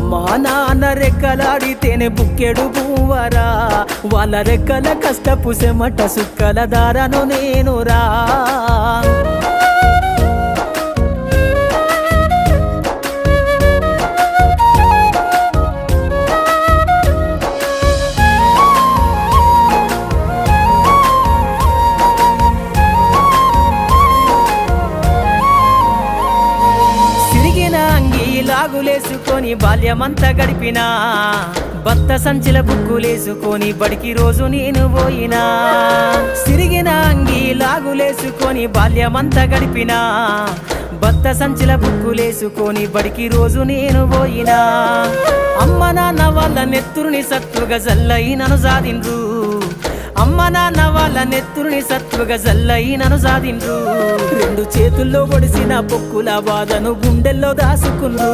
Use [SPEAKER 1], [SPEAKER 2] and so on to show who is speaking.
[SPEAKER 1] అమ్మా నాన్న రెక్కలాడితేనే బుక్కెడు పువ్వరా, వాళ్ళ రెక్కల కష్టపు సెమట సుక్కల దారను నేనురా. లాగులేసుకొని బాల్యమంతా గడిపినా, బత్త సంచిల బుక్కులేసుకొని బడికి రోజు నేను పోయినా. సిరిగిన అంగి లాగులేసుకొని బాల్యమంతా గడిపినా, బత్త సంచిల బుక్కులేసుకొని బడికి రోజు నేను పోయినా. అమ్మ నాన్న వాళ్ళ నెత్తురుని సత్తుగా జల్లయి నన్ను సాధిండ్రు, అమ్మ నాన్న వాళ్ళ నెత్తురుని సత్తుగా జల్లయి నన్ను సాధిండ్రు. రెండు చేతుల్లో ఒడిసిన పొక్కుల బాధను గుండెల్లో దాసుకుండ్రు.